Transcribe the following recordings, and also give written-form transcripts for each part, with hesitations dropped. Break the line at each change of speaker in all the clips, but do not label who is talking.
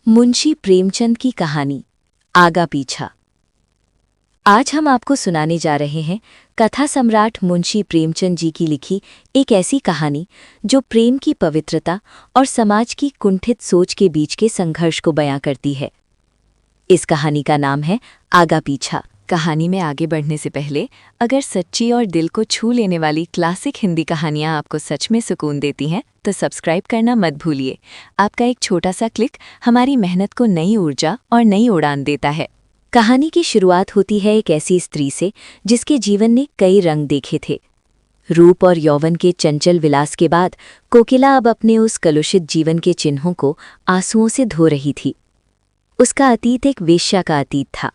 मुंशी प्रेमचंद की कहानी आगा पीछा। आज हम आपको सुनाने जा रहे हैं कथा सम्राट मुंशी प्रेमचंद जी की लिखी एक ऐसी कहानी जो प्रेम की पवित्रता और समाज की कुंठित सोच के बीच के संघर्ष को बयां करती है। इस कहानी का नाम है आगा पीछा। कहानी में आगे बढ़ने से पहले अगर सच्ची और दिल को छू लेने वाली क्लासिक हिंदी कहानियां आपको सच में सुकून देती हैं तो सब्सक्राइब करना मत भूलिए। आपका एक छोटा सा क्लिक हमारी मेहनत को नई ऊर्जा और नई उड़ान देता है। कहानी की शुरुआत होती है एक ऐसी स्त्री से जिसके जीवन ने कई रंग देखे थे। रूप और यौवन के चंचल विलास के बाद कोकिला अब अपने उस कलुषित जीवन के चिन्हों को आंसुओं से धो रही थी। उसका अतीत एक वेश्या का अतीत था।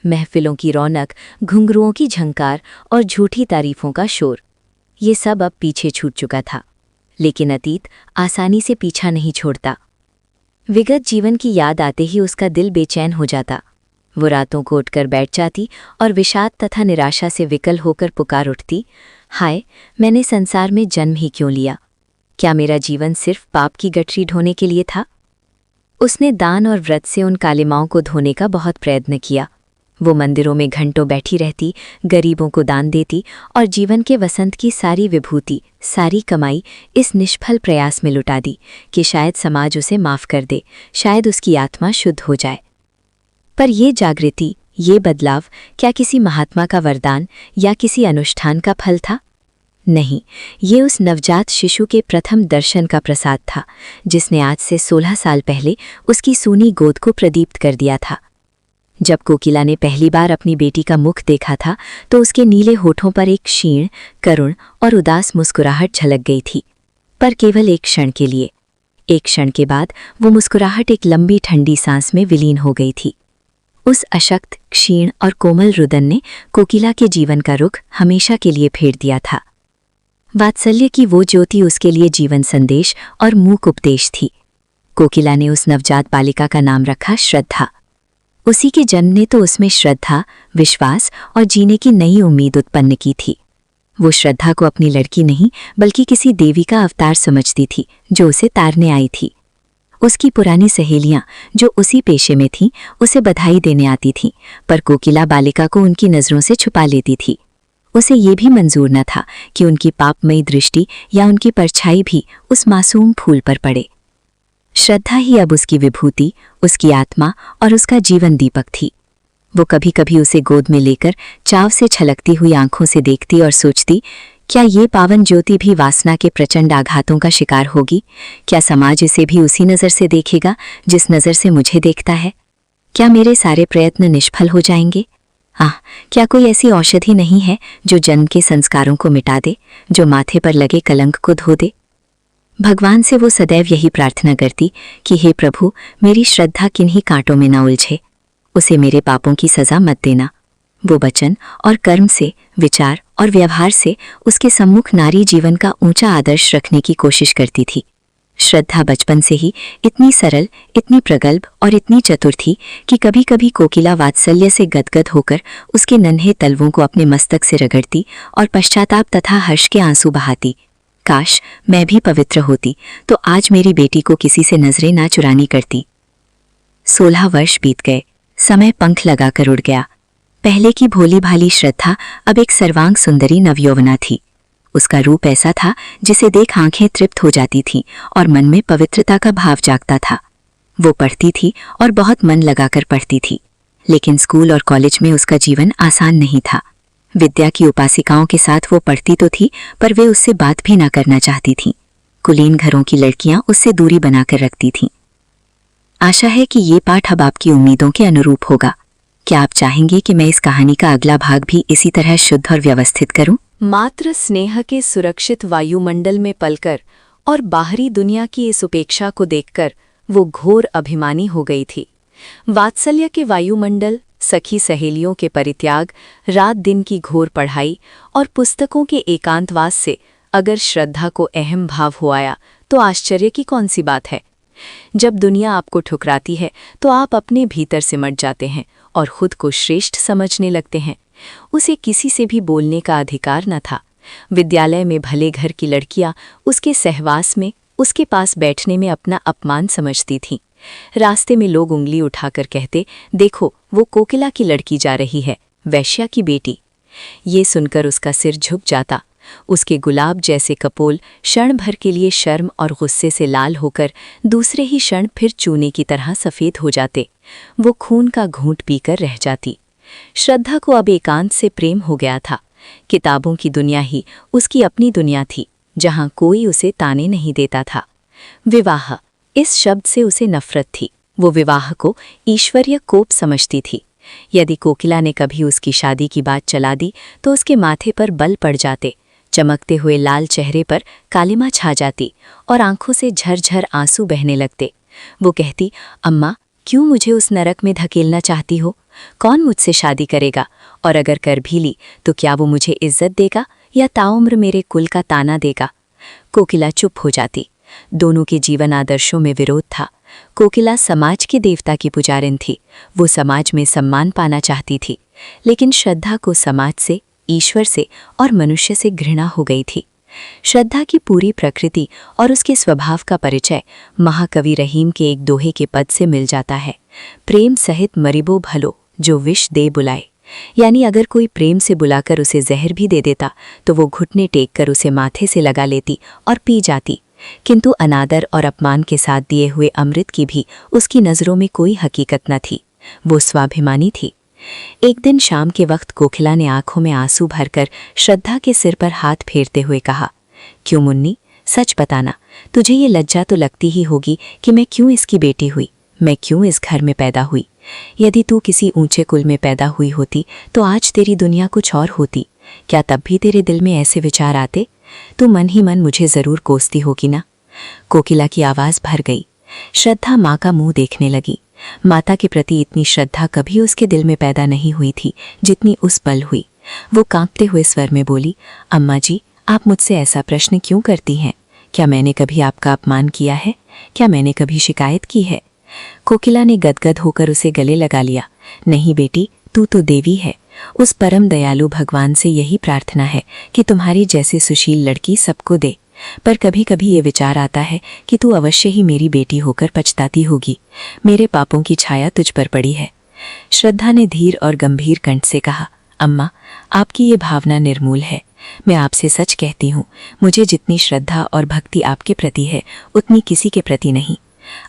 महफिलों की रौनक, घुंघरुओं की झंकार और झूठी तारीफों का शोर, ये सब अब पीछे छूट चुका था। लेकिन अतीत आसानी से पीछा नहीं छोड़ता। विगत जीवन की याद आते ही उसका दिल बेचैन हो जाता। वो रातों को उठकर बैठ जाती और विषाद तथा निराशा से विकल होकर पुकार उठती, हाय, मैंने संसार में जन्म ही क्यों लिया? क्या मेरा जीवन सिर्फ पाप की गठरी ढोने के लिए था? उसने दान और व्रत से उन कालिमाओं को धोने का बहुत प्रयत्न किया। वो मंदिरों में घंटों बैठी रहती, गरीबों को दान देती और जीवन के वसंत की सारी विभूति, सारी कमाई इस निष्फल प्रयास में लुटा दी कि शायद समाज उसे माफ़ कर दे, शायद उसकी आत्मा शुद्ध हो जाए। पर ये जागृति, ये बदलाव क्या किसी महात्मा का वरदान या किसी अनुष्ठान का फल था? नहीं, ये उस नवजात शिशु के प्रथम दर्शन का प्रसाद था जिसने आज से 16 साल पहले उसकी सूनी गोद को प्रदीप्त कर दिया था। जब कोकिला ने पहली बार अपनी बेटी का मुख देखा था तो उसके नीले होठों पर एक क्षीण, करुण और उदास मुस्कुराहट झलक गई थी, पर केवल एक क्षण के लिए। एक क्षण के बाद वो मुस्कुराहट एक लंबी ठंडी सांस में विलीन हो गई थी। उस अशक्त, क्षीण और कोमल रुदन ने कोकिला के जीवन का रुख हमेशा के लिए फेर दिया था। वात्सल्य की वो ज्योति उसके लिए जीवन संदेश और मूक उपदेश थी। कोकिला ने उस नवजात बालिका का नाम रखा श्रद्धा। उसी के जन्म ने तो उसमें श्रद्धा, विश्वास और जीने की नई उम्मीद उत्पन्न की थी। वो श्रद्धा को अपनी लड़की नहीं बल्कि किसी देवी का अवतार समझती थी जो उसे तारने आई थी। उसकी पुरानी सहेलियां जो उसी पेशे में थीं उसे बधाई देने आती थीं, पर कोकिला बालिका को उनकी नज़रों से छुपा लेती थी। उसे ये भी मंजूर न था कि उनकी पापमयी दृष्टि या उनकी परछाई भी उस मासूम फूल पर पड़े। श्रद्धा ही अब उसकी विभूति, उसकी आत्मा और उसका जीवन दीपक थी। वो कभी कभी उसे गोद में लेकर चाव से छलकती हुई आंखों से देखती और सोचती, क्या ये पावन ज्योति भी वासना के प्रचंड आघातों का शिकार होगी? क्या समाज इसे भी उसी नज़र से देखेगा जिस नज़र से मुझे देखता है? क्या मेरे सारे प्रयत्न निष्फल हो जाएंगे? क्या कोई ऐसी औषधि नहीं है जो जन्म के संस्कारों को मिटा दे, जो माथे पर लगे कलंक को धो दे? भगवान से वो सदैव यही प्रार्थना करती कि हे प्रभु, मेरी श्रद्धा किन्हीं कांटों में न उलझे, उसे मेरे पापों की सज़ा मत देना। वो वचन और कर्म से, विचार और व्यवहार से उसके सम्मुख नारी जीवन का ऊंचा आदर्श रखने की कोशिश करती थी। श्रद्धा बचपन से ही इतनी सरल, इतनी प्रगल्भ और इतनी चतुर थी कि कभी कभी कोकिला वात्सल्य से गदगद होकर उसके नन्हे तलवों को अपने मस्तक से रगड़ती और पश्चाताप तथा हर्ष के आंसू बहाती। काश मैं भी पवित्र होती तो आज मेरी बेटी को किसी से नजरें ना चुरानी करती। 16 वर्ष बीत गए, समय पंख लगाकर उड़ गया। पहले की भोली भाली श्रद्धा अब एक सर्वांग सुंदरी नवयौवना थी। उसका रूप ऐसा था जिसे देख आंखें तृप्त हो जाती थीं और मन में पवित्रता का भाव जागता था। वो पढ़ती थी और बहुत मन लगाकर पढ़ती थी, लेकिन स्कूल और कॉलेज में उसका जीवन आसान नहीं था। विद्या की उपासिकाओं के साथ वो पढ़ती तो थी, पर वे उससे बात भी ना करना चाहती थीं। कुलीन घरों की लड़कियां उससे दूरी बनाकर रखती थीं। आशा है कि ये पाठ अब आपकी उम्मीदों के अनुरूप होगा। क्या आप चाहेंगे कि मैं इस कहानी का अगला भाग भी इसी तरह शुद्ध और व्यवस्थित करूं? मात्र स्नेह के सुरक्षित वायुमंडल में पलकर और बाहरी दुनिया की इस उपेक्षा को देखकर वो घोर अभिमानी हो गई थी। वात्सल्य के वायुमंडल, सखी सहेलियों के परित्याग, रात दिन की घोर पढ़ाई और पुस्तकों के एकांतवास से अगर श्रद्धा को अहम भाव हो आया तो आश्चर्य की कौन सी बात है। जब दुनिया आपको ठुकराती है तो आप अपने भीतर सिमट जाते हैं और खुद को श्रेष्ठ समझने लगते हैं। उसे किसी से भी बोलने का अधिकार न था। विद्यालय में भले घर की लड़कियां उसके सहवास में उसके पास बैठने में अपना अपमान समझती थीं। रास्ते में लोग उंगली उठाकर कहते, देखो वो कोकिला की लड़की जा रही है, वैश्या की बेटी। ये सुनकर उसका सिर झुक जाता। उसके गुलाब जैसे कपोल क्षण भर के लिए शर्म और गुस्से से लाल होकर दूसरे ही क्षण फिर चूने की तरह सफ़ेद हो जाते। वो खून का घूंट पीकर रह जाती। श्रद्धा को अब एकांत से प्रेम हो गया था। किताबों की दुनिया ही उसकी अपनी दुनिया थी, जहाँ कोई उसे ताने नहीं देता था। विवाह, इस शब्द से उसे नफरत थी। वो विवाह को ईश्वरीय कोप समझती थी। यदि कोकिला ने कभी उसकी शादी की बात चला दी तो उसके माथे पर बल पड़ जाते, चमकते हुए लाल चेहरे पर कालिमा छा जाती और आंखों से झरझर आंसू बहने लगते। वो कहती, अम्मा क्यों मुझे उस नरक में धकेलना चाहती हो? कौन मुझसे शादी करेगा? और अगर कर भी ली तो क्या वो मुझे इज्जत देगा या ताउम्र मेरे कुल का ताना देगा? कोकिला चुप हो जाती। दोनों के जीवन आदर्शों में विरोध था। कोकिला समाज के देवता की पुजारिन थी। वो समाज में सम्मान पाना चाहती थी, लेकिन श्रद्धा को समाज से, ईश्वर से और मनुष्य से घृणा हो गई थी। श्रद्धा की पूरी प्रकृति और उसके स्वभाव का परिचय महाकवि रहीम के एक दोहे के पद से मिल जाता है, प्रेम सहित मरिबो भलो जो विष दे बुलाए। यानी अगर कोई प्रेम से बुलाकर उसे जहर भी दे देता तो वो घुटने टेक कर उसे माथे से लगा लेती और पी जाती। किंतु अनादर और अपमान के साथ दिए हुए अमृत की भी उसकी नज़रों में कोई हकीकत न थी। वो स्वाभिमानी थी। एक दिन शाम के वक्त कोकिला ने आंखों में आंसू भरकर श्रद्धा के सिर पर हाथ फेरते हुए कहा, क्यों मुन्नी, सच बताना, तुझे ये लज्जा तो लगती ही होगी कि मैं क्यों इसकी बेटी हुई, मैं क्यों इस घर में पैदा हुई। यदि तू किसी ऊंचे कुल में पैदा हुई होती तो आज तेरी दुनिया कुछ और होती। क्या तब भी तेरे दिल में ऐसे विचार आते? तू मन ही मन मुझे जरूर कोसती होगी ना। कोकिला की आवाज़ भर गई। श्रद्धा माँ का मुंह देखने लगी। माता के प्रति इतनी श्रद्धा कभी उसके दिल में पैदा नहीं हुई थी जितनी उस पल हुई। वो कांपते हुए स्वर में बोली, अम्मा जी, आप मुझसे ऐसा प्रश्न क्यों करती हैं? क्या मैंने कभी आपका अपमान किया है? क्या मैंने कभी शिकायत की है? कोकिला ने गदगद होकर उसे गले लगा लिया। नहीं बेटी, तू तो देवी है। उस परम दयालु भगवान से यही प्रार्थना है कि तुम्हारी जैसी सुशील लड़की सबको दे। पर कभी कभी ये विचार आता है कि तू अवश्य ही मेरी बेटी होकर पछताती होगी। मेरे पापों की छाया तुझ पर पड़ी है। श्रद्धा ने धीर और गंभीर कंठ से कहा, अम्मा, आपकी ये भावना निर्मूल है। मैं आपसे सच कहती हूँ, मुझे जितनी श्रद्धा और भक्ति आपके प्रति है उतनी किसी के प्रति नहीं।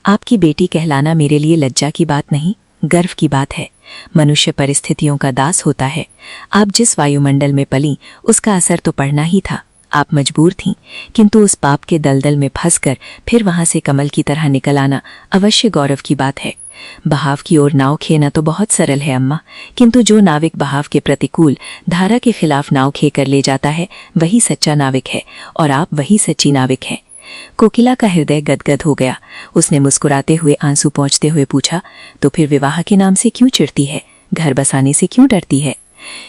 आपकी बेटी कहलाना मेरे लिए लज्जा की बात नहीं, गर्व की बात है। मनुष्य परिस्थितियों का दास होता है। आप जिस वायुमंडल में पली उसका असर तो पड़ना ही था। आप मजबूर थीं, किंतु उस पाप के दलदल में फंसकर फिर वहां से कमल की तरह निकल आना अवश्य गौरव की बात है। बहाव की ओर नाव खेना तो बहुत सरल है अम्मा, किंतु जो नाविक बहाव के प्रतिकूल धारा के खिलाफ नाव खे कर ले जाता है वही सच्चा नाविक है, और आप वही सच्ची नाविक हैं। कोकिला का हृदय गदगद हो गया। उसने मुस्कुराते हुए आंसू पोंछते हुए पूछा, तो फिर विवाह के नाम से क्यों चिढ़ती है? घर बसाने से क्यों डरती है?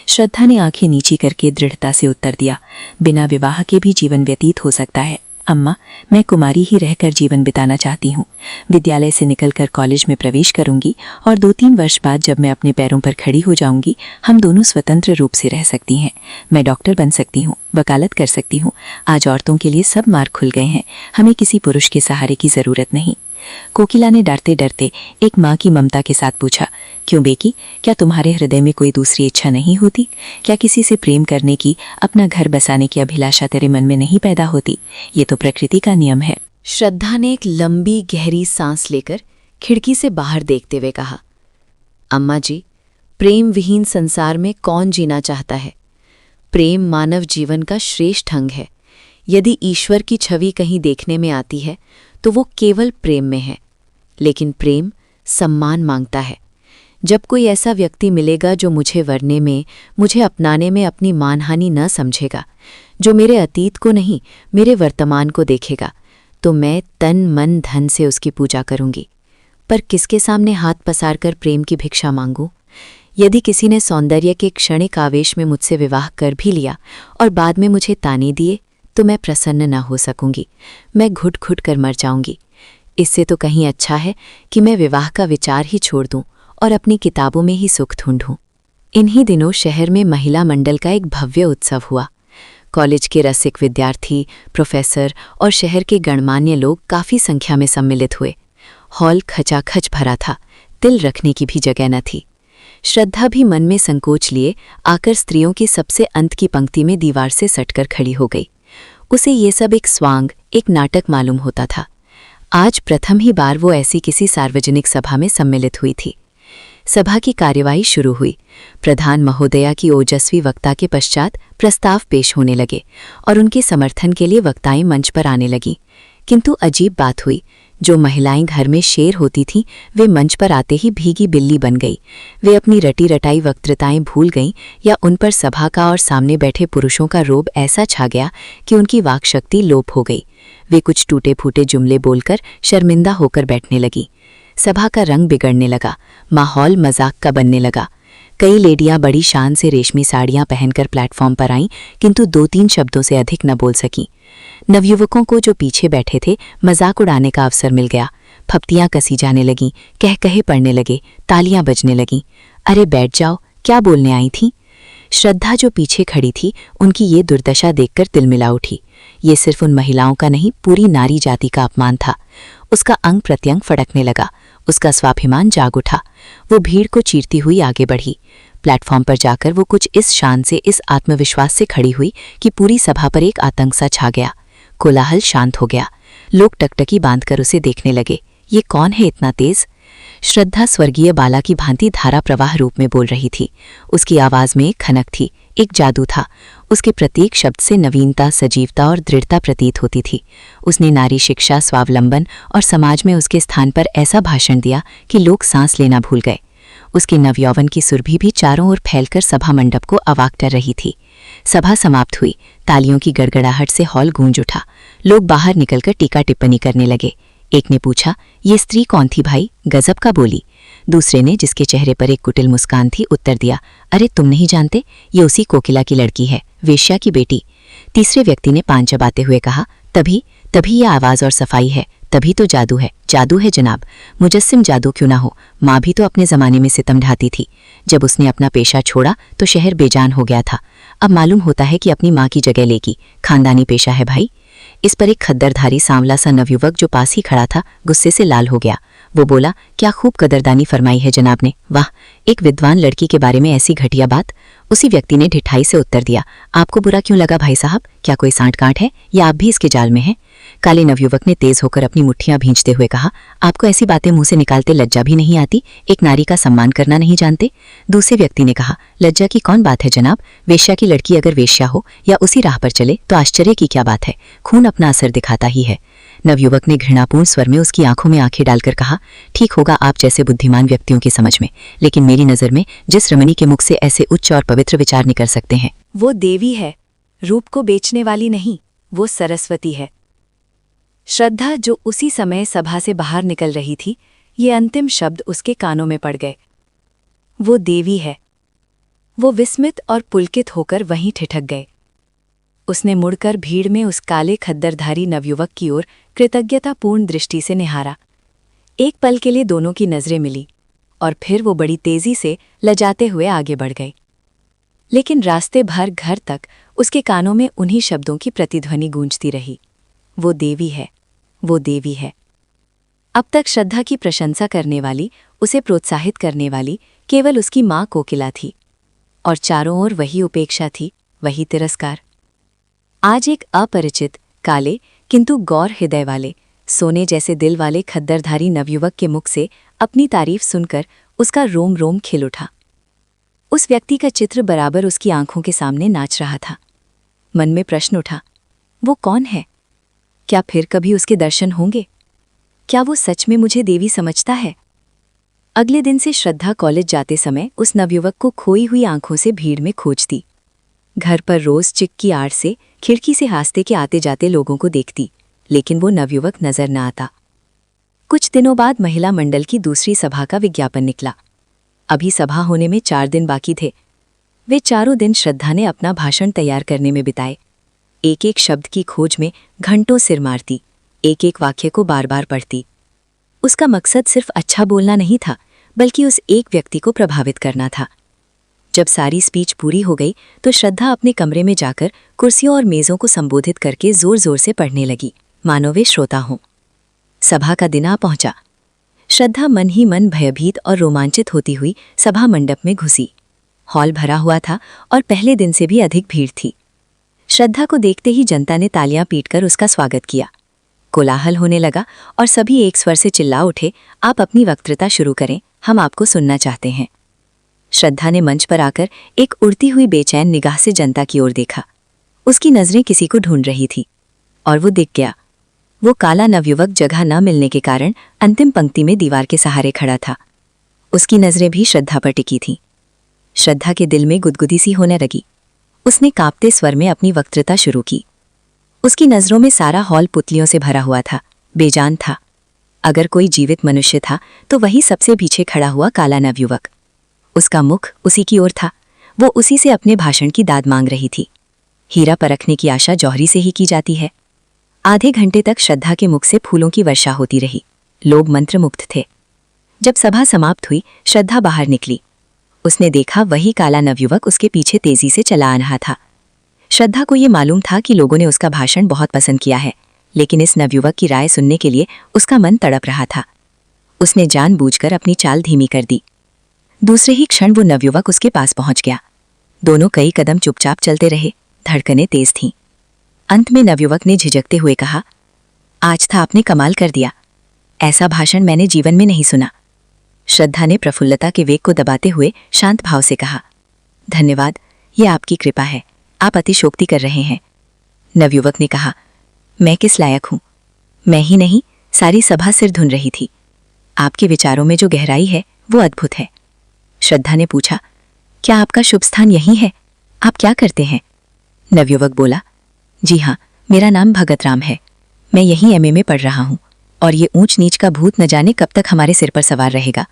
श्रद्धा ने आंखें नीची करके दृढ़ता से उत्तर दिया, बिना विवाह के भी जीवन व्यतीत हो सकता है अम्मा। मैं कुमारी ही रहकर जीवन बिताना चाहती हूँ। विद्यालय से निकलकर कॉलेज में प्रवेश करूंगी और 2-3 वर्ष बाद जब मैं अपने पैरों पर खड़ी हो जाऊंगी, हम दोनों स्वतंत्र रूप से रह सकती हैं। मैं डॉक्टर बन सकती हूँ, वकालत कर सकती हूँ। आज औरतों के लिए सब मार्ग खुल गए हैं। हमें किसी पुरुष के सहारे की जरूरत नहीं। कोकिला ने डरते डरते एक माँ की ममता के साथ पूछा, क्यों बेकी, क्या तुम्हारे हृदय में कोई दूसरी इच्छा नहीं होती? क्या किसी से प्रेम करने की, अपना घर बसाने की अभिलाषा तेरे मन में नहीं पैदा होती? ये तो प्रकृति का नियम है। श्रद्धा ने एक लंबी गहरी सांस लेकर खिड़की से बाहर देखते हुए कहा, अम्मा जी, प्रेम विहीन संसार में कौन जीना चाहता है? प्रेम मानव जीवन का श्रेष्ठ अंग है। यदि ईश्वर की छवि कहीं देखने में आती है तो वो केवल प्रेम में है। लेकिन प्रेम सम्मान मांगता है। जब कोई ऐसा व्यक्ति मिलेगा जो मुझे वरने में, मुझे अपनाने में अपनी मानहानि न समझेगा, जो मेरे अतीत को नहीं मेरे वर्तमान को देखेगा, तो मैं तन मन धन से उसकी पूजा करूंगी। पर किसके सामने हाथ पसार कर प्रेम की भिक्षा मांगूं? यदि किसी ने सौंदर्य के क्षणिक आवेश में मुझसे विवाह कर भी लिया और बाद में मुझे ताने दिए तो मैं प्रसन्न न हो सकूंगी। मैं घुट घुट कर मर जाऊंगी। इससे तो कहीं अच्छा है कि मैं विवाह का विचार ही छोड़ दूं और अपनी किताबों में ही सुख ढूंढूं। इन्हीं दिनों शहर में महिला मंडल का एक भव्य उत्सव हुआ। कॉलेज के रसिक विद्यार्थी, प्रोफेसर और शहर के गणमान्य लोग काफ़ी संख्या में सम्मिलित हुए। हॉल खचाखच भरा था, तिल रखने की भी जगह न थी। श्रद्धा भी मन में संकोच लिए आकर स्त्रियों की सबसे अंत की पंक्ति में दीवार से सटकर खड़ी हो गई। उसे ये सब एक स्वांग, एक नाटक मालूम होता था। आज प्रथम ही बार वो ऐसी किसी सार्वजनिक सभा में सम्मिलित हुई थी। सभा की कार्यवाही शुरू हुई। प्रधान महोदया की ओजस्वी वक्ता के पश्चात प्रस्ताव पेश होने लगे और उनके समर्थन के लिए वक्ताएं मंच पर आने लगीं। किंतु अजीब बात हुई, जो महिलाएं घर में शेर होती थीं वे मंच पर आते ही भीगी बिल्ली बन गई। वे अपनी रटी रटाई वक्तृताएं भूल गईं या उन पर सभा का और सामने बैठे पुरुषों का रोब ऐसा छा गया कि उनकी वाक शक्ति लोप हो गई। वे कुछ टूटे फूटे जुमले बोलकर शर्मिंदा होकर बैठने लगी। सभा का रंग बिगड़ने लगा, माहौल मजाक का बनने लगा। कई लेडियां बड़ी शान से रेशमी साड़ियां पहनकर प्लेटफॉर्म पर आईं, किंतु 2-3 शब्दों से अधिक न बोल सकीं। नवयुवकों को जो पीछे बैठे थे मजाक उड़ाने का अवसर मिल गया। फप्तियां कसी जाने लगीं, कह कहे पड़ने लगे, तालियां बजने लगीं। अरे बैठ जाओ, क्या बोलने आई थीं? श्रद्धा जो पीछे खड़ी थी, उनकी ये दुर्दशा देखकर तिलमिला उठी। ये सिर्फ उन महिलाओं का नहीं, पूरी नारी जाति का अपमान था। उसका अंग प्रत्यंग फड़कने लगा, उसका स्वाभिमान जाग उठा। वो भीड़ को चीरती हुई आगे बढ़ी। प्लेटफॉर्म पर जाकर वो कुछ इस शान से, इस आत्मविश्वास से खड़ी हुई कि पूरी सभा पर एक आतंक सा छा गया। कोलाहल शांत हो गया। लोग टकटकी बांधकर उसे देखने लगे। ये कौन है इतना तेज? श्रद्धा स्वर्गीय बाला की भांति धारा प्रवाह रूप में बोल रही थी। उसकी आवाज में एक खनक थी, एक जादू था। उसके प्रत्येक शब्द से नवीनता, सजीवता और दृढ़ता प्रतीत होती थी। उसने नारी शिक्षा, स्वावलंबन और समाज में उसके स्थान पर ऐसा भाषण दिया कि लोग सांस लेना भूल गए। उसके नवयौवन की सुरभि भी चारों ओर फैलकर सभा मंडप को अवाक कर रही थी। सभा समाप्त हुई। तालियों की गड़गड़ाहट से हॉल गूंज उठा। लोग बाहर निकलकर टीका टिप्पणी करने लगे। एक ने पूछा, ये स्त्री कौन थी भाई, गजब का बोली। दूसरे ने, जिसके चेहरे पर एक कुटिल मुस्कान थी, उत्तर दिया, अरे तुम नहीं जानते, ये उसी कोकिला की लड़की है, वेश्या की बेटी। तीसरे व्यक्ति ने पान चबाते हुए कहा, तभी तभी यह आवाज और सफाई है, तभी तो जादू है, जादू है जनाब। मुजस्सिम जादू क्यों ना हो, माँ भी तो अपने जमाने में सितम ढाती थी। जब उसने अपना पेशा छोड़ा तो शहर बेजान हो गया था। अब मालूम होता है कि अपनी माँ की जगह लेगी। खानदानी पेशा है भाई। इस पर एक खद्दरधारी सांवला सा नवयुवक जो पास ही खड़ा था गुस्से से लाल हो गया। वो बोला, क्या खूब कदरदानी फरमाई है जनाब ने, वाह, एक विद्वान लड़की के बारे में ऐसी घटिया बात। उसी व्यक्ति ने ढिठाई से उत्तर दिया, आपको बुरा क्यों लगा भाई साहब, क्या कोई सांठ गांठ है या आप भी इसके जाल में हैं? काले नवयुवक ने तेज होकर अपनी मुट्ठियां भींचते हुए कहा, आपको ऐसी बातें मुंह से निकालते लज्जा भी नहीं आती? एक नारी का सम्मान करना नहीं जानते? दूसरे व्यक्ति ने कहा, लज्जा की कौन बात है जनाब, वेश्या की लड़की अगर वेश्या हो या उसी राह पर चले तो आश्चर्य की क्या बात है, खून अपना असर दिखाता ही है। नवयुवक ने घृणापूर्ण स्वर में उसकी आंखों में आंखें डालकर कहा, ठीक होगा आप जैसे बुद्धिमान व्यक्तियों की समझ में, लेकिन मेरी नज़र में जिस रमणी के मुख से ऐसे उच्च और पवित्र विचार निकल सकते हैं,
वो देवी है, रूप को बेचने वाली नहीं, वो सरस्वती है। श्रद्धा, जो उसी समय सभा से बाहर निकल रही थी, ये अंतिम शब्द उसके कानों में पड़ गए। वो देवी है। वो विस्मित और पुलकित होकर वहीं ठिठक गए। उसने मुड़कर भीड़ में उस काले खद्दरधारी नवयुवक की ओर कृतज्ञतापूर्ण दृष्टि से निहारा। एक पल के लिए दोनों की नजरें मिली और फिर वो बड़ी तेजी से लजाते हुए आगे बढ़ गए। लेकिन रास्ते भर घर तक उसके कानों में उन्हीं शब्दों की प्रतिध्वनि गूंजती रही, वो देवी है, वो देवी है। अब तक श्रद्धा की प्रशंसा करने वाली, उसे प्रोत्साहित करने वाली केवल उसकी माँ कोकिला थी, और चारों ओर वही उपेक्षा थी, वही तिरस्कार। आज एक अपरिचित, काले किंतु गौर हृदय वाले, सोने जैसे दिल वाले खद्दरधारी नवयुवक के मुख से अपनी तारीफ सुनकर उसका रोम रोम खिल उठा। उस व्यक्ति का चित्र बराबर उसकी आंखों के सामने नाच रहा था। मन में प्रश्न उठा, वो कौन है? क्या फिर कभी उसके दर्शन होंगे? क्या वो सच में मुझे देवी समझता है? अगले दिन से श्रद्धा कॉलेज जाते समय उस नवयुवक को खोई हुई आंखों से भीड़ में खोजती। घर पर रोज चिक की आड़ से खिड़की से हासते के आते जाते लोगों को देखती, लेकिन वो नवयुवक नजर न आता। कुछ दिनों बाद महिला मंडल की दूसरी सभा का विज्ञापन निकला। अभी सभा होने में 4 दिन बाकी थे। वे चारों दिन श्रद्धा ने अपना भाषण तैयार करने में बिताए। एक एक शब्द की खोज में घंटों सिर मारती, एक एक वाक्य को बार बार पढ़ती। उसका मकसद सिर्फ अच्छा बोलना नहीं था, बल्कि उस एक व्यक्ति को प्रभावित करना था। जब सारी स्पीच पूरी हो गई तो श्रद्धा अपने कमरे में जाकर कुर्सियों और मेज़ों को संबोधित करके जोर जोर से पढ़ने लगी, मानो वे श्रोता हों। सभा का दिन आ पहुंचा। श्रद्धा मन ही मन भयभीत और रोमांचित होती हुई सभा मंडप में घुसी। हॉल भरा हुआ था और पहले दिन से भी अधिक भीड़ थी। श्रद्धा को देखते ही जनता ने तालियां पीटकर उसका स्वागत किया। कोलाहल होने लगा और सभी एक स्वर से चिल्ला उठे, आप अपनी वक्तृता शुरू करें, हम आपको सुनना चाहते हैं। श्रद्धा ने मंच पर आकर एक उड़ती हुई बेचैन निगाह से जनता की ओर देखा। उसकी नजरें किसी को ढूंढ रही थी और वो दिख गया। वो काला नवयुवक जगह न मिलने के कारण अंतिम पंक्ति में दीवार के सहारे खड़ा था। उसकी नजरें भी श्रद्धा पर टिकी थीं। श्रद्धा के दिल में गुदगुदी सी होने लगी। उसने कांपते स्वर में अपनी वक्तृता शुरू की। उसकी नजरों में सारा हॉल पुतलियों से भरा हुआ था, बेजान था। अगर कोई जीवित मनुष्य था तो वही सबसे पीछे खड़ा हुआ काला नवयुवक। उसका मुख उसी की ओर था। वो उसी से अपने भाषण की दाद मांग रही थी। हीरा परखने की आशा जौहरी से ही की जाती है। आधे घंटे तक श्रद्धा के मुख से फूलों की वर्षा होती रही। लोग मंत्रमुग्ध थे। जब सभा समाप्त हुई, श्रद्धा बाहर निकली। उसने देखा वही काला नवयुवक उसके पीछे तेजी से चला आ रहा था। श्रद्धा को ये मालूम था कि लोगों ने उसका भाषण बहुत पसंद किया है, लेकिन इस नवयुवक की राय सुनने के लिए उसका मन तड़प रहा था। उसने जानबूझकर अपनी चाल धीमी कर दी। दूसरे ही क्षण वो नवयुवक उसके पास पहुंच गया। दोनों कई कदम चुपचाप चलते रहे। धड़कनें तेज थीं। अंत में नवयुवक ने झिझकते हुए कहा, आज था आपने कमाल कर दिया। ऐसा भाषण मैंने जीवन में नहीं सुना। श्रद्धा ने प्रफुल्लता के वेग को दबाते हुए शांत भाव से कहा, धन्यवाद, ये आपकी कृपा है, आप अतिशोक्ति कर रहे हैं। नवयुवक ने कहा, मैं किस लायक हूं? मैं ही नहीं, सारी सभा सिर धुन रही थी। आपके विचारों में जो गहराई है वो अद्भुत है। श्रद्धा ने पूछा, क्या आपका शुभ स्थान यही है? आप क्या करते हैं? नवयुवक बोला, जी हाँ, मेरा नाम भगत राम है। मैं यहीं एमए में पढ़ रहा हूँ और ये ऊंच नीच का भूत न जाने कब तक हमारे सिर पर सवार रहेगा।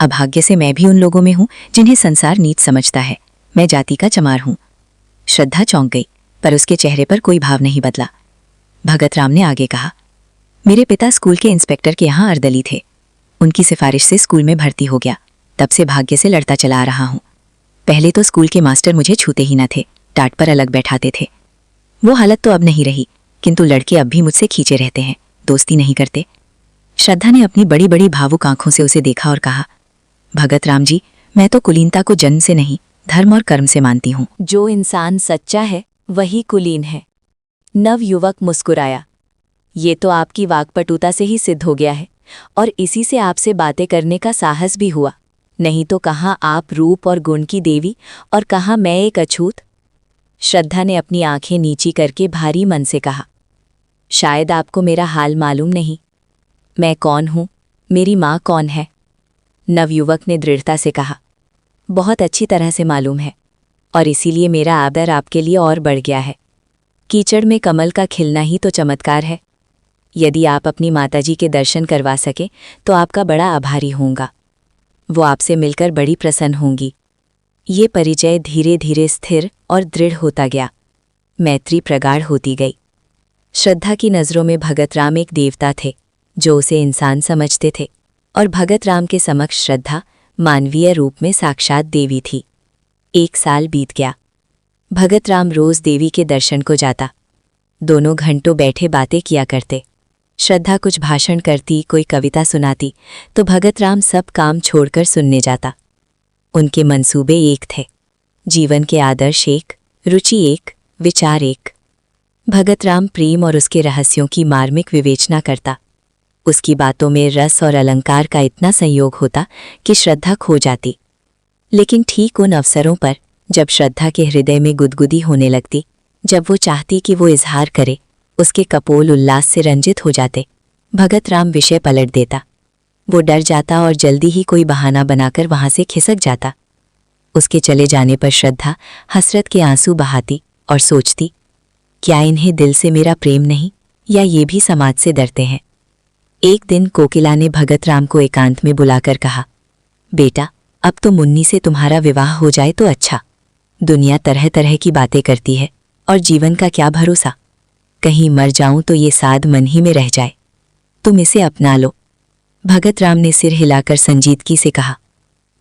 अभाग्य से मैं भी उन लोगों में हूँ जिन्हें संसार नीच समझता है। मैं जाति का चमार हूँ। श्रद्धा चौंक गई, पर उसके चेहरे पर कोई भाव नहीं बदला। भगत राम ने आगे कहा, मेरे पिता स्कूल के इंस्पेक्टर के यहाँ अर्दली थे। उनकी सिफारिश से स्कूल में भर्ती हो गया। तब से भाग्य से लड़ता चला आ रहा हूँ। पहले तो स्कूल के मास्टर मुझे छूते ही न थे, टाट पर अलग बैठाते थे। वो हालत तो अब नहीं रही, किंतु लड़के अब भी मुझसे खींचे रहते हैं, दोस्ती नहीं करते। श्रद्धा ने अपनी बड़ी बड़ी भावुक आंखों से उसे देखा और कहा, भगत राम जी, मैं तो कुलीनता को जन्म से नहीं, धर्म और कर्म से मानती हूँ।
जो इंसान सच्चा है वही कुलीन है। नवयुवक मुस्कुराया। ये तो आपकी वाक्पटुता से ही सिद्ध हो गया है और इसी से आपसे बातें करने का साहस भी हुआ। नहीं तो कहाँ आप रूप और गुण की देवी और कहाँ मैं एक अछूत। श्रद्धा ने अपनी आंखें नीची करके भारी मन से कहा, शायद आपको मेरा हाल मालूम नहीं। मैं कौन हूँ, मेरी माँ कौन है? नवयुवक ने दृढ़ता से कहा, बहुत अच्छी तरह से मालूम है और इसीलिए मेरा आदर आपके लिए और बढ़ गया है। कीचड़ में कमल का खिलना ही तो चमत्कार है। यदि आप अपनी माताजी के दर्शन करवा सके तो आपका बड़ा आभारी होऊंगा। वो आपसे मिलकर बड़ी प्रसन्न होंगी। ये परिचय धीरे धीरे स्थिर और दृढ़ होता गया। मैत्री प्रगाढ़ होती गई। श्रद्धा की नज़रों में भगत राम एक देवता थे जो उसे इंसान समझते थे और भगत राम के समक्ष श्रद्धा मानवीय रूप में साक्षात देवी थी। 1 साल बीत गया। भगत राम रोज देवी के दर्शन को जाता। दोनों घंटों बैठे बातें किया करते। श्रद्धा कुछ भाषण करती, कोई कविता सुनाती, तो भगत राम सब काम छोड़कर सुनने जाता। उनके मंसूबे एक थे, जीवन के आदर्श एक, रुचि एक, विचार एक। भगत राम प्रेम और उसके रहस्यों की मार्मिक विवेचना करता। उसकी बातों में रस और अलंकार का इतना संयोग होता कि श्रद्धा खो जाती। लेकिन ठीक उन अवसरों पर जब श्रद्धा के हृदय में गुदगुदी होने लगती, जब वो चाहती कि वो इजहार करे, उसके कपोल उल्लास से रंजित हो जाते, भगत राम विषय पलट देता। वो डर जाता और जल्दी ही कोई बहाना बनाकर वहां से खिसक जाता। उसके चले जाने पर श्रद्धा हसरत के आंसू बहाती और सोचती, क्या इन्हें दिल से मेरा प्रेम नहीं, या ये भी समाज से डरते हैं। एक दिन कोकिला ने भगत राम को एकांत में बुलाकर कहा, बेटा, अब तो मुन्नी से तुम्हारा विवाह हो जाए तो अच्छा। दुनिया तरह तरह की बातें करती है और जीवन का क्या भरोसा। कहीं मर जाऊं तो ये साध मन ही में रह जाए। तुम इसे अपना लो। भगत राम ने सिर हिलाकर संजीदगी से कहा,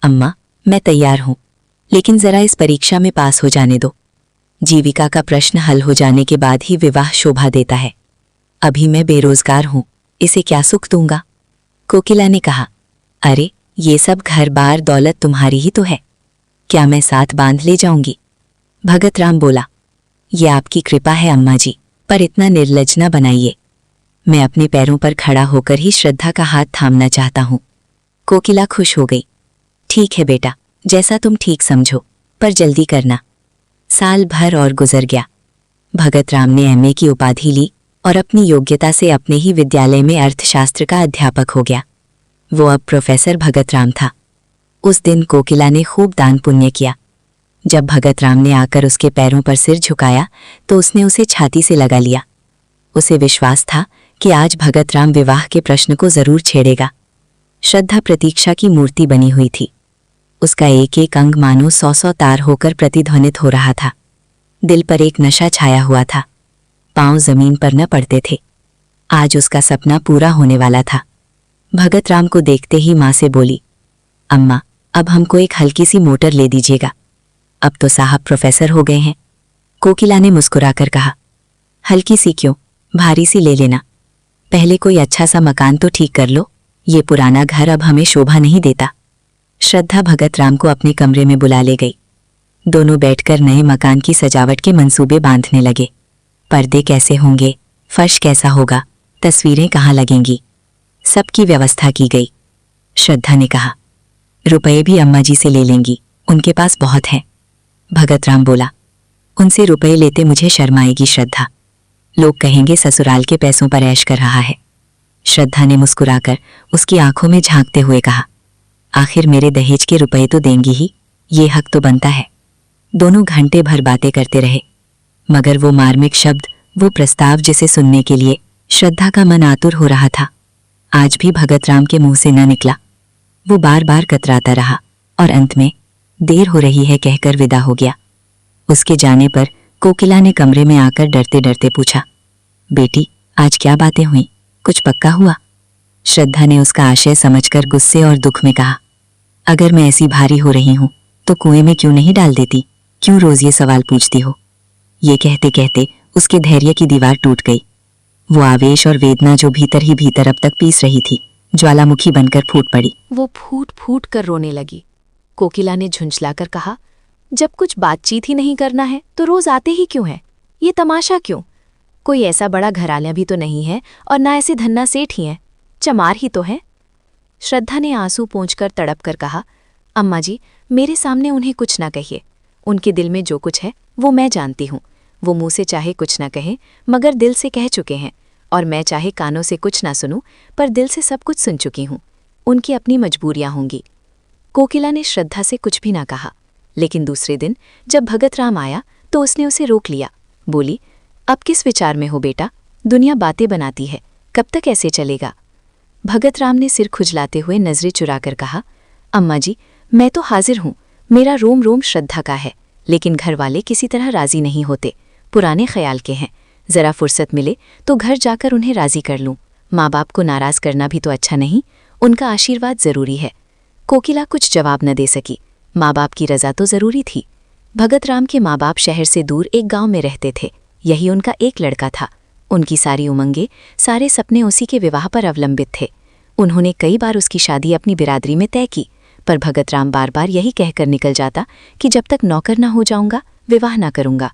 अम्मा, मैं तैयार हूं,
लेकिन जरा इस परीक्षा में पास हो जाने दो। जीविका का प्रश्न हल हो जाने के बाद ही विवाह शोभा देता है। अभी मैं बेरोजगार हूं, इसे क्या सुख दूंगा? कोकिला ने कहा, अरे ये सब घर बार दौलत तुम्हारी ही तो है, क्या मैं साथ बांध ले जाऊंगी? भगत राम बोला, ये आपकी कृपा है अम्मा जी, पर इतना निर्लज न बनाइए। मैं अपने पैरों पर खड़ा होकर ही श्रद्धा का हाथ थामना चाहता हूं। कोकिला खुश हो गई। ठीक है बेटा, जैसा तुम ठीक समझो, पर जल्दी करना। साल भर और गुजर गया। भगत राम ने एमए की उपाधि ली और अपनी योग्यता से अपने ही विद्यालय में अर्थशास्त्र का अध्यापक हो गया। वो अब प्रोफेसर भगत राम था। उस दिन कोकिला ने खूब दान पुण्य किया। जब भगत राम ने आकर उसके पैरों पर सिर झुकाया तो उसने उसे छाती से लगा लिया। उसे विश्वास था कि आज भगत राम विवाह के प्रश्न को जरूर छेड़ेगा। श्रद्धा प्रतीक्षा की मूर्ति बनी हुई थी। उसका एक एक अंग मानो 100 तार होकर प्रतिध्वनित हो रहा था। दिल पर एक नशा छाया हुआ था। पांव जमीन पर न पड़ते थे। आज उसका सपना पूरा होने वाला था। भगत राम को देखते ही माँ से बोली, अम्मा, अब हमको एक हल्की सी मोटर ले दीजिएगा, अब तो साहब प्रोफेसर हो गए हैं। कोकिला ने मुस्कुराकर कहा, हल्की सी क्यों, भारी सी ले लेना। पहले कोई अच्छा सा मकान तो ठीक कर लो, ये पुराना घर अब हमें शोभा नहीं देता। श्रद्धा भगत राम को अपने कमरे में बुला ले गई। दोनों बैठकर नए मकान की सजावट के मंसूबे बांधने लगे। पर्दे कैसे होंगे, फर्श कैसा होगा, तस्वीरें कहाँ लगेंगी, सबकी व्यवस्था की गई। श्रद्धा ने कहा, रुपए भी अम्मा जी से ले लेंगी, उनके पास बहुत है। भगत राम बोला, उनसे रुपए लेते मुझे शर्म आएगी श्रद्धा, लोग कहेंगे ससुराल के पैसों पर ऐश कर रहा है। श्रद्धा ने मुस्कुराकर उसकी आंखों में झांकते हुए कहा, आखिर मेरे दहेज के रुपए तो देंगी ही, ये हक तो बनता है। दोनों घंटे भर बातें करते रहे, मगर वो मार्मिक शब्द, वो प्रस्ताव जिसे सुनने के लिए श्रद्धा का मन आतुर हो रहा था, आज भी भगत राम के मुंह से न निकला। वो बार बार कतराता रहा और अंत में देर हो रही है कहकर विदा हो गया। उसके जाने पर कोकिला ने कमरे में आकर डरते डरते पूछा, बेटी आज क्या बातें हुई, कुछ पक्का हुआ? श्रद्धा ने उसका आशय समझकर गुस्से और दुख में कहा, अगर मैं ऐसी भारी हो रही हूं तो कुएं में क्यों नहीं डाल देती, क्यों रोज ये सवाल पूछती हो? ये कहते कहते उसके धैर्य की दीवार टूट गई। वो आवेश और वेदना जो भीतर ही भीतर अब तक पीस रही थी, ज्वालामुखी बनकर फूट पड़ी।
वो फूट फूट कर रोने लगी। कोकिला ने झुंझलाकर कहा, जब कुछ बातचीत ही नहीं करना है तो रोज आते ही क्यों हैं? ये तमाशा क्यों? कोई ऐसा बड़ा घराना भी तो नहीं है और ना ऐसे धन्ना सेठ ही हैं, चमार ही तो हैं। श्रद्धा ने आंसू पोंछकर तड़प कर कहा, अम्मा जी मेरे सामने उन्हें कुछ ना कहिए, उनके दिल में जो कुछ है वो मैं जानती हूँ। वो मुंह से चाहे कुछ ना कहें मगर दिल से कह चुके हैं, और मैं चाहे कानों से कुछ ना सुनूं पर दिल से सब कुछ सुन चुकी हूँ। उनकी अपनी मजबूरियां होंगी। कोकिला ने श्रद्धा से कुछ भी ना कहा, लेकिन दूसरे दिन जब भगत राम आया तो उसने उसे रोक लिया। बोली, अब किस विचार में हो बेटा? दुनिया बातें बनाती है, कब तक ऐसे चलेगा? भगत राम ने सिर खुजलाते हुए नजरें चुराकर कहा, अम्मा जी मैं तो हाजिर हूँ, मेरा रोम रोम श्रद्धा का है, लेकिन घर वाले किसी तरह राजी नहीं होते, पुराने ख्याल के हैं। जरा फुर्सत मिले तो घर जाकर उन्हें राजी कर लूं। माँ बाप को नाराज करना भी तो अच्छा नहीं, उनका आशीर्वाद जरूरी है। कोकिला कुछ जवाब न दे सकी। माँ बाप की रजा तो जरूरी थी। भगत राम के माँ बाप शहर से दूर एक गांव में रहते थे। यही उनका एक लड़का था। उनकी सारी उमंगें, सारे सपने उसी के विवाह पर अवलंबित थे। उन्होंने कई बार उसकी शादी अपनी बिरादरी में तय की, पर भगत राम बार बार यही कहकर निकल जाता कि जब तक नौकर ना हो जाऊंगा विवाह ना करूंगा।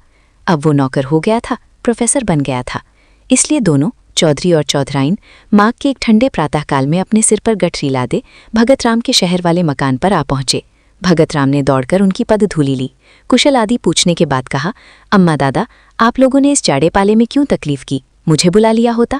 अब वो नौकर हो गया था, प्रोफेसर बन गया था। इसलिए दोनों, चौधरी और चौधराइन, माघ के एक ठंडे प्रातःकाल में अपने सिर पर गठरी लादे भगत राम के शहर वाले मकान पर आ पहुंचे। भगत राम ने दौड़कर उनकी पदधूलि ली। कुशल आदि पूछने के बाद कहा, अम्मा दादा आप लोगों ने इस जाड़े पाले में क्यों तकलीफ की, मुझे बुला लिया होता।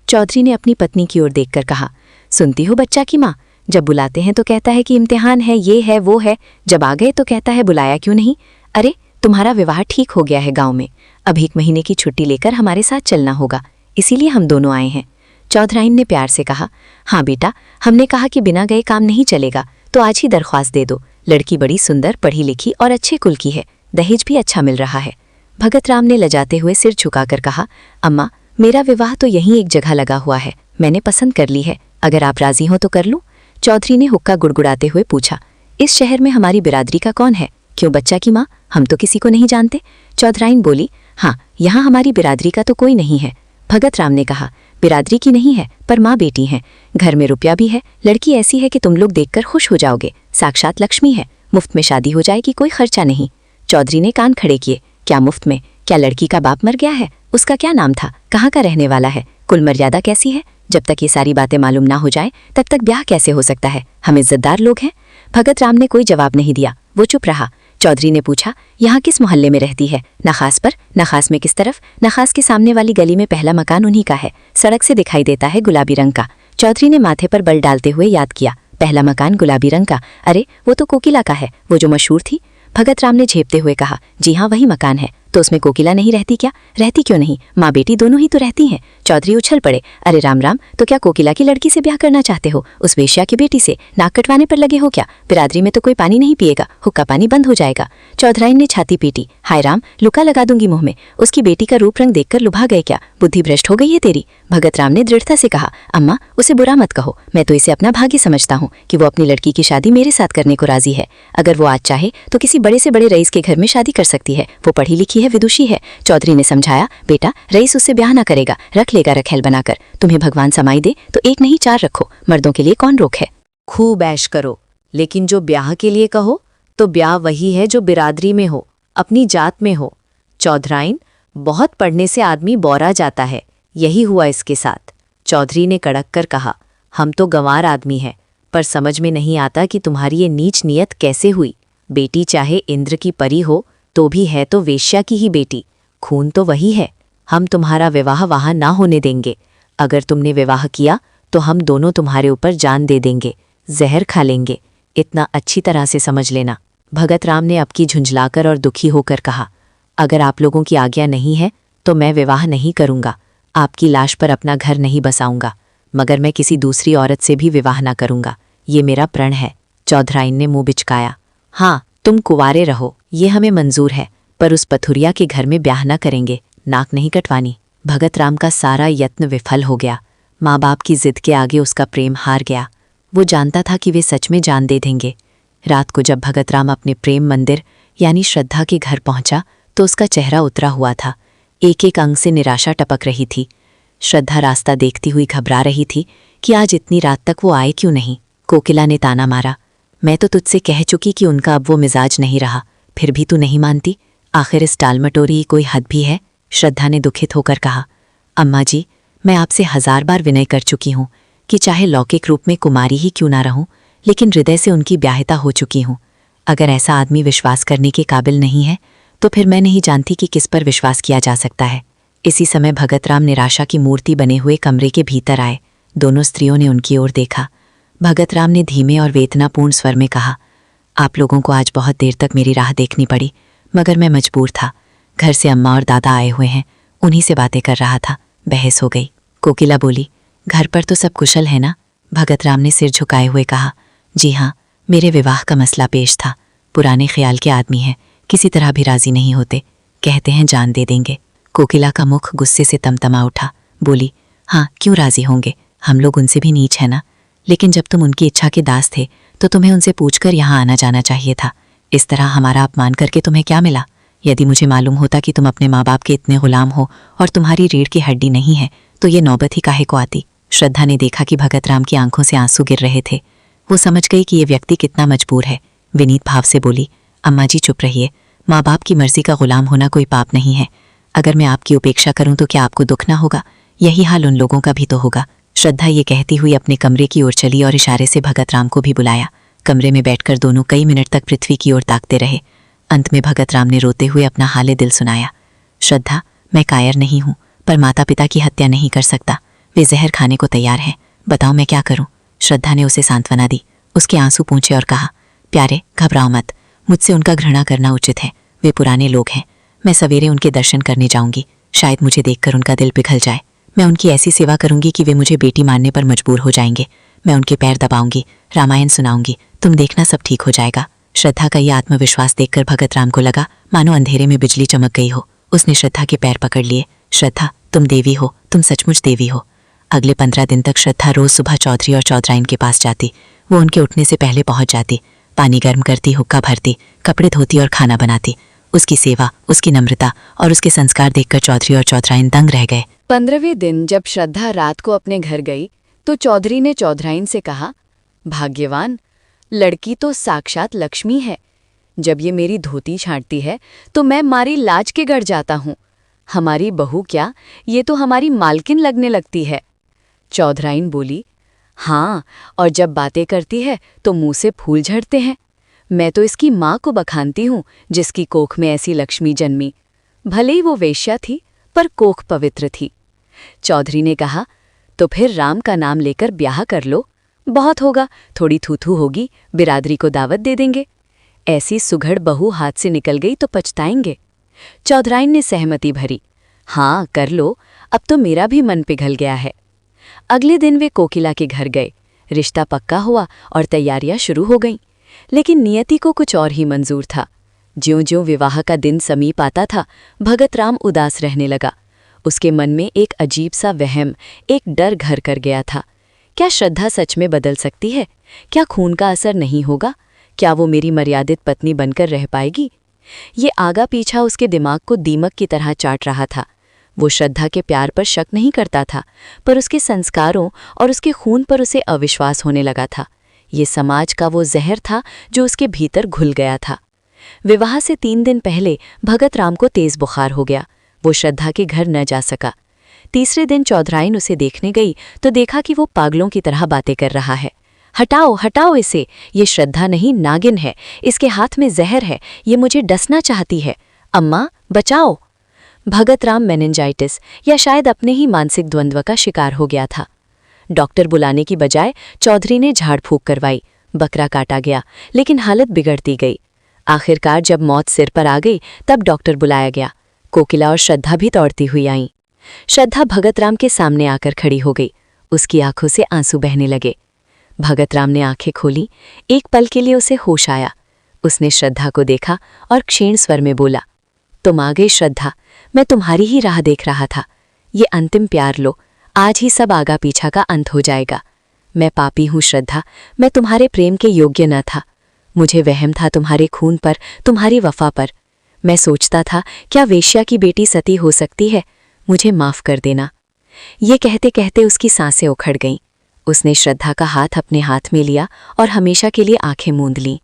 चौधरी ने अपनी पत्नी की ओर देखकर कहा, सुनती हो बच्चा की माँ, जब बुलाते हैं तो कहता है कि इम्तिहान है, ये है वो है, जब आ गए तो कहता है बुलाया क्यों नहीं। अरे तुम्हारा विवाह ठीक हो गया है गांव में, अब 1 महीने की छुट्टी लेकर हमारे साथ चलना होगा, इसीलिए हम दोनों आए हैं। चौधराइन ने प्यार से कहा, हाँ बेटा, हमने कहा कि बिना गए काम नहीं चलेगा, तो आज ही दरख्वास्त दे दो। लड़की बड़ी सुंदर, पढ़ी लिखी और अच्छे कुल की है, दहेज भी अच्छा मिल रहा है। भगत राम ने लजाते हुए सिर झुकाकर कहा, अम्मा मेरा विवाह तो यहीं एक जगह लगा हुआ है, मैंने पसंद कर ली है, अगर आप राजी हो तो कर लूं। चौधरी ने हुक्का गुड़गुड़ाते हुए पूछा, इस शहर में हमारी बिरादरी का कौन है,
क्यों बच्चा की माँ, हम तो किसी को नहीं जानते। चौधराइन बोली, हाँ, यहाँ हमारी बिरादरी का तो कोई नहीं है। भगत राम ने कहा, बिरादरी की नहीं है पर माँ बेटी हैं, घर में रुपया भी है, लड़की ऐसी है कि तुम लोग देखकर खुश हो जाओगे, साक्षात लक्ष्मी है, मुफ्त में शादी हो जाएगी, कोई खर्चा नहीं। चौधरी ने कान खड़े किए, क्या मुफ्त में? क्या लड़की का बाप मर गया है? उसका क्या नाम था? कहाँ का रहने वाला है? कुल मर्यादा कैसी है? जब तक ये सारी बातें मालूम ना हो जाए तब तक ब्याह कैसे हो सकता है? हम इज्जतदार लोग हैं। भगत राम ने कोई जवाब नहीं दिया, वो चुप रहा। चौधरी ने पूछा, यहाँ किस मोहल्ले में रहती है? नखास पर। नखास में किस तरफ? नखास के सामने वाली गली में पहला मकान उन्हीं का है, सड़क से दिखाई देता है, गुलाबी रंग का। चौधरी ने माथे पर बल डालते हुए याद किया, पहला मकान गुलाबी रंग का, अरे वो तो कोकिला का है, वो जो मशहूर थी। भगत राम ने झेपते हुए कहा, जी हाँ वही मकान है। तो उसमें कोकिला नहीं रहती क्या? रहती क्यों नहीं, माँ बेटी दोनों ही तो रहती हैं। चौधरी उछल पड़े, अरे राम राम, तो क्या कोकिला की लड़की से ब्याह करना चाहते हो? उस वेश्या की बेटी से? नाक कटवाने पर लगे हो क्या? बिरादरी में तो कोई पानी नहीं पिएगा, हुक्का पानी बंद हो जाएगा। चौधराइन ने छाती पीटी, हाय राम, लुका लगा दूंगी मुंह में। उसकी बेटी का रूप रंग देखकर लुभा गए क्या? बुद्धि भ्रष्ट हो गई है तेरी। भगत राम ने दृढ़ता से कहा, अम्मा उसे बुरा मत कहो, मैं तो इसे अपना भाग्य समझता हूँ कि वो अपनी लड़की की शादी मेरे साथ करने को राजी है। अगर वो आज चाहे तो किसी बड़े से बड़े रईस के घर में शादी कर सकती है, वो पढ़ी लिखी है, विदुषी है। चौधरी ने समझाया, बेटा रईस उससे ब्याह ना करेगा, रख लेगा रखेल बनाकर। तुम्हें भगवान समाई दे तो एक नहीं चार रखो, मर्दों के लिए कौन रोक है।
खूब ऐश करो, लेकिन जो ब्याह के लिए कहो तो ब्याह वही है जो बिरादरी में हो, अपनी जात में हो। चौधराइन, बहुत पढ़ने से आदमी बौरा जाता है, यही हुआ इसके साथ। चौधरी ने कड़क कर कहा, हम तो गंवार आदमी हैं, पर समझ में नहीं आता कि तुम्हारी ये नीच नियत कैसे हुई। बेटी चाहे इंद्र की परी हो तो भी है तो वेश्या की ही बेटी, खून तो वही है। हम तुम्हारा विवाह वहां ना होने देंगे। अगर तुमने विवाह किया तो हम दोनों तुम्हारे ऊपर जान दे देंगे, जहर खा लेंगे, इतना अच्छी तरह से समझ लेना। भगत राम ने अब की झुंझलाकर और दुखी होकर कहा, अगर आप लोगों की आज्ञा नहीं है तो मैं विवाह नहीं करूंगा, आपकी लाश पर अपना घर नहीं बसाऊंगा, मगर मैं किसी दूसरी औरत से भी विवाह ना करूंगा, ये मेरा प्रण है। चौधराइन ने मुंह बिचकाया, हाँ तुम कुंवारे रहो, ये हमें मंजूर है, पर उस पथुरिया के घर में ब्याह न करेंगे, नाक नहीं कटवानी। भगत राम का सारा यत्न विफल हो गया। माँ बाप की जिद के आगे उसका प्रेम हार गया। वो जानता था कि वे सच में जान दे देंगे। रात को जब भगत राम अपने प्रेम मंदिर यानी श्रद्धा के घर पहुंचा तो उसका चेहरा उतरा हुआ था, एक एक अंग से निराशा टपक रही थी। श्रद्धा रास्ता देखती हुई घबरा रही थी कि आज इतनी रात तक वो आए क्यों नहीं। कोकिला ने ताना मारा, मैं तो तुझसे कह चुकी कि उनका अब वो मिजाज नहीं रहा, फिर भी तू नहीं मानती। आखिर इस टालमटोरी की कोई हद भी है। श्रद्धा ने दुखित होकर कहा, अम्मा जी, मैं आपसे 1000 बार विनय कर चुकी हूँ कि चाहे लौकिक रूप में कुमारी ही क्यों ना रहूं, लेकिन हृदय से उनकी ब्याहता हो चुकी हूँ। अगर ऐसा आदमी विश्वास करने के काबिल नहीं है तो फिर मैं नहीं जानती कि किस पर विश्वास किया जा सकता है। इसी समय भगत राम निराशा की मूर्ति बने हुए कमरे के भीतर आए। दोनों स्त्रियों ने उनकी ओर देखा। भगत राम ने धीमे और वेदनापूर्ण स्वर में कहा, आप लोगों को आज बहुत देर तक मेरी राह देखनी पड़ी, मगर मैं मजबूर था। घर से अम्मा और दादा आए हुए हैं, उन्हीं से बातें कर रहा था, बहस हो गई। कोकिला बोली, घर पर तो सब कुशल है ना? भगत राम ने सिर झुकाए हुए कहा, जी हाँ, मेरे विवाह का मसला पेश था। पुराने ख्याल के आदमी हैं, किसी तरह भी राजी नहीं होते, कहते हैं जान दे देंगे। कोकिला का मुख गुस्से से तमतमा उठा, बोली, हाँ क्यों राजी होंगे, हम लोग उनसे भी नीच है ना। लेकिन जब तुम उनकी इच्छा के दास थे तो तुम्हें उनसे पूछकर यहाँ आना जाना चाहिए था। इस तरह हमारा अपमान करके तुम्हें क्या मिला? यदि मुझे मालूम होता कि तुम अपने माँ बाप के इतने गुलाम हो और तुम्हारी रीढ़ की हड्डी नहीं है तो ये नौबत ही काहे को आती। श्रद्धा ने देखा कि भगत राम की आंखों से आंसू गिर रहे थे। वो समझ गई कि ये व्यक्ति कितना मजबूर है। विनीत भाव से बोली, अम्मा जी चुप रहिए, माँ बाप की मर्जी का गुलाम होना कोई पाप नहीं है। अगर मैं आपकी उपेक्षा करूं तो क्या आपको दुख ना होगा? यही हाल उन लोगों का भी तो होगा। श्रद्धा ये कहती हुई अपने कमरे की ओर चली और इशारे से भगत राम को भी बुलाया। कमरे में बैठकर दोनों कई मिनट तक पृथ्वी की ओर ताकते रहे। अंत में भगत राम ने रोते हुए अपना हाले दिल सुनाया। श्रद्धा, मैं कायर नहीं हूँ, पर माता पिता की हत्या नहीं कर सकता। वे जहर खाने को तैयार हैं, बताओ मैं क्या करूँ? श्रद्धा ने उसे सांत्वना दी। उसके आंसू पूंछे और कहा, प्यारे घबराओ मत, मुझसे उनका घृणा करना उचित है। वे पुराने लोग हैं। मैं सवेरे उनके दर्शन करने जाऊंगी, शायद मुझे देखकर उनका दिल पिघल जाए। मैं उनकी ऐसी सेवा करूंगी कि वे मुझे बेटी मानने पर मजबूर हो जाएंगे। मैं उनके पैर दबाऊंगी, रामायण सुनाऊंगी, तुम देखना सब ठीक हो जाएगा। श्रद्धा का यह आत्मविश्वास देखकर भगत राम को लगा मानो अंधेरे में बिजली चमक गई हो। उसने श्रद्धा के पैर पकड़ लिए। श्रद्धा, तुम देवी हो, तुम सचमुच देवी हो। अगले 15 दिन तक श्रद्धा रोज सुबह चौधरी और चौधराइन के पास जाती। वो उनके उठने से पहले पहुंच जाती।
पानी गर्म करती, हुक्का भरती, कपड़े धोती और खाना बनाती। उसकी सेवा, उसकी नम्रता और उसके संस्कार देखकर चौधरी और चौधराइन दंग रह गए।
15वें दिन जब श्रद्धा रात को अपने घर गई तो चौधरी ने चौधराइन से कहा, भाग्यवान, लड़की तो साक्षात लक्ष्मी है। जब ये मेरी धोती छांटती है तो मैं मारी लाज के गड़ जाता हूँ। हमारी बहू क्या, ये तो हमारी मालकिन लगने लगती है। चौधराइन बोली, हाँ, और जब बातें करती है तो मुंह से फूल झड़ते हैं। मैं तो इसकी माँ को बखानती हूँ जिसकी कोख में ऐसी लक्ष्मी जन्मी। भले ही वो वेश्या थी पर कोख पवित्र थी। चौधरी ने कहा, तो फिर राम का नाम लेकर ब्याह कर लो। बहुत होगा, थोड़ी थूथू होगी, बिरादरी को दावत दे देंगे। ऐसी सुघड़ बहू हाथ से निकल गई तो पछताएंगे। चौधराइन ने सहमति भरी, हाँ कर लो, अब तो मेरा भी मन पिघल गया है। अगले दिन वे कोकिला के घर गए। रिश्ता पक्का हुआ और तैयारियां शुरू हो गईं। लेकिन नियति को कुछ और ही मंजूर था। ज्यों-ज्यों विवाह का दिन समीप आता था, भगत राम उदास रहने लगा। उसके मन में एक अजीब सा वहम, एक डर घर कर गया था। क्या श्रद्धा सच में बदल सकती है? क्या खून का असर नहीं होगा? क्या वो मेरी मर्यादित पत्नी बनकर रह पाएगी? ये आगा पीछा उसके दिमाग को दीमक की तरह चाट रहा था। वो श्रद्धा के प्यार पर शक नहीं करता था, पर उसके संस्कारों और उसके खून पर उसे अविश्वास होने लगा था। ये समाज का वो जहर था जो उसके भीतर घुल गया था। विवाह से 3 दिन पहले भगत राम को तेज बुखार हो गया। वो श्रद्धा के घर न जा सका। तीसरे दिन चौधराइन उसे देखने गई तो देखा कि वो पागलों की तरह बातें कर रहा है। हटाओ हटाओ इसे, ये श्रद्धा नहीं नागिन है, इसके हाथ में जहर है, ये मुझे डसना चाहती है। अम्मा बचाओ। भगत राम मेनिंजाइटिस या शायद अपने ही मानसिक द्वंद्व का शिकार हो गया था। डॉक्टर बुलाने की बजाय चौधरी ने झाड़ फूंक करवाई। बकरा काटा गया, लेकिन हालत बिगड़ती गई। आखिरकार जब मौत सिर पर आ गई तब डॉक्टर बुलाया गया। कोकिला और श्रद्धा भी दौड़ती हुई आईं। श्रद्धा भगत राम के सामने आकर खड़ी हो गई। उसकी आंखों से आंसू बहने लगे। भगत राम ने आंखें खोली। एक पल के लिए उसे होश आया। उसने श्रद्धा को देखा और क्षीण स्वर में बोला, तुम आ गई श्रद्धा, मैं तुम्हारी ही राह देख रहा था। ये अंतिम प्यार लो, आज ही सब आगा पीछा का अंत हो जाएगा। मैं पापी हूँ श्रद्धा, मैं तुम्हारे प्रेम के योग्य न था। मुझे वहम था तुम्हारे खून पर, तुम्हारी वफा पर। मैं सोचता था क्या वेश्या की बेटी सती हो सकती है? मुझे माफ कर देना। ये कहते कहते उसकी सांसें उखड़ गईं। उसने श्रद्धा का हाथ अपने हाथ में लिया और हमेशा के लिए आंखें मूंद लीं।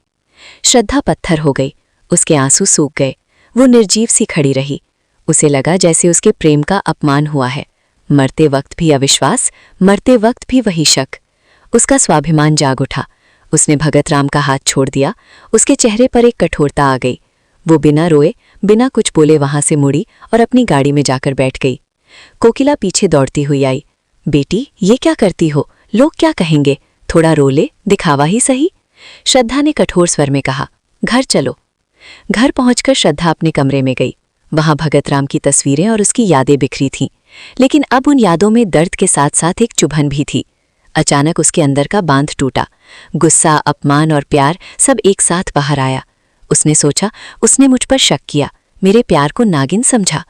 श्रद्धा पत्थर हो गई, उसके आंसू सूख गए। वो निर्जीव सी खड़ी रही। उसे लगा जैसे उसके प्रेम का अपमान हुआ है। मरते वक्त भी अविश्वास, मरते वक्त भी वही शक। उसका स्वाभिमान जाग उठा। उसने भगत राम का हाथ छोड़ दिया। उसके चेहरे पर एक कठोरता आ गई। वो बिना रोए, बिना कुछ बोले वहां से मुड़ी और अपनी गाड़ी में जाकर बैठ गई। कोकिला पीछे दौड़ती हुई आई। बेटी, ये क्या करती हो? लोग क्या कहेंगे? थोड़ा रो ले, दिखावा ही सही। श्रद्धा ने कठोर स्वर में कहा, घर चलो। घर पहुंचकर श्रद्धा अपने कमरे में गई। वहां भगत राम की तस्वीरें और उसकी यादें बिखरी थीं, लेकिन अब उन यादों में दर्द के साथ साथ एक चुभन भी थी। अचानक उसके अंदर का बांध टूटा। गुस्सा, अपमान और प्यार सब एक साथ बाहर आया। उसने सोचा, उसने मुझ पर शक किया, मेरे प्यार को नागिन समझा।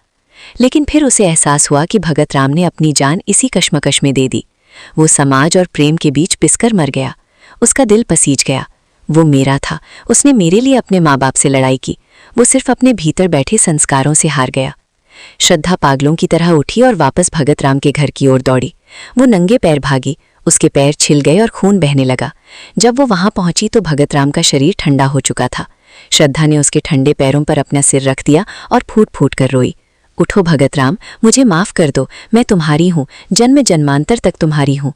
लेकिन फिर उसे एहसास हुआ कि भगत राम ने अपनी जान इसी कश्मकश में दे दी। वो समाज और प्रेम के बीच पिसकर मर गया। उसका दिल पसीज गया। वो मेरा था, उसने मेरे लिए अपने माँ बाप से लड़ाई की। वो सिर्फ अपने भीतर बैठे संस्कारों से हार गया। श्रद्धा पागलों की तरह उठी और वापस भगत राम के घर की ओर दौड़ी। वो नंगे पैर भागी। उसके पैर छिल गए और खून बहने लगा। जब वो वहां पहुंची तो भगत राम का शरीर ठंडा हो चुका था। श्रद्धा ने उसके ठंडे पैरों पर अपना सिर रख दिया और फूट फूट कर रोई। उठो भगत राम, मुझे माफ कर दो, मैं तुम्हारी हूँ, जन्म जन्मांतर तक तुम्हारी हूँ।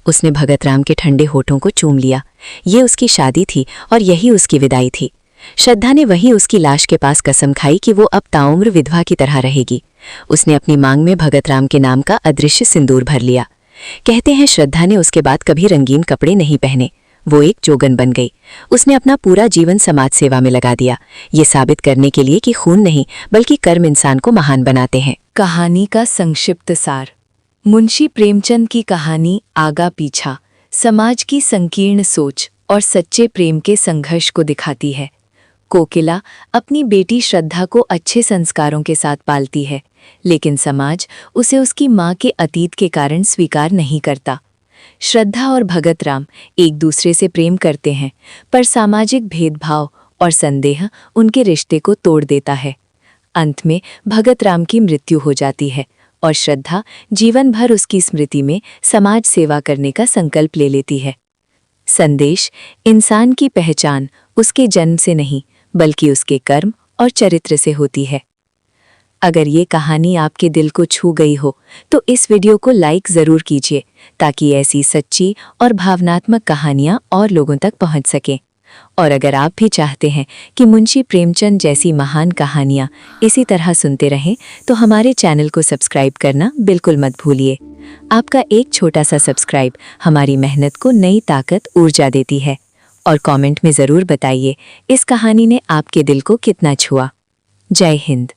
उसने भगत राम के ठंडे होठों को चूम लिया। ये उसकी शादी थी और यही उसकी विदाई थी। श्रद्धा ने वहीं उसकी लाश के पास कसम खाई कि वो अब ताउम्र विधवा की तरह रहेगी। उसने अपनी मांग में भगत राम के नाम का अदृश्य सिंदूर भर लिया। कहते हैं श्रद्धा ने उसके बाद कभी रंगीन कपड़े नहीं पहने। वो एक जोगन बन गई। उसने अपना पूरा जीवन समाज सेवा में लगा दिया, ये साबित करने के लिए कि खून नहीं बल्कि कर्म इंसान को महान बनाते हैं।
कहानी का संक्षिप्त सार। मुंशी प्रेमचंद की कहानी आगा पीछा समाज की संकीर्ण सोच और सच्चे प्रेम के संघर्ष को दिखाती है। कोकिला अपनी बेटी श्रद्धा को अच्छे संस्कारों के साथ पालती है, लेकिन समाज उसे उसकी माँ के अतीत के कारण स्वीकार नहीं करता। श्रद्धा और भगत राम एक दूसरे से प्रेम करते हैं, पर सामाजिक भेदभाव और संदेह उनके रिश्ते को तोड़ देता है। अंत में भगत राम की मृत्यु हो जाती है और श्रद्धा जीवन भर उसकी स्मृति में समाज सेवा करने का संकल्प ले लेती है। संदेश: इंसान की पहचान उसके जन्म से नहीं, बल्कि उसके कर्म और चरित्र से होती है। अगर ये कहानी आपके दिल को छू गई हो तो इस वीडियो को लाइक ज़रूर कीजिए, ताकि ऐसी सच्ची और भावनात्मक कहानियाँ और लोगों तक पहुँच सकें। और अगर आप भी चाहते हैं कि मुंशी प्रेमचंद जैसी महान कहानियाँ इसी तरह सुनते रहें, तो हमारे चैनल को सब्सक्राइब करना बिल्कुल मत भूलिए। आपका एक छोटा सा सब्सक्राइब हमारी मेहनत को नई ताकत, ऊर्जा देती है। और कमेंट में ज़रूर बताइए इस कहानी ने आपके दिल को कितना छुआ। जय हिंद।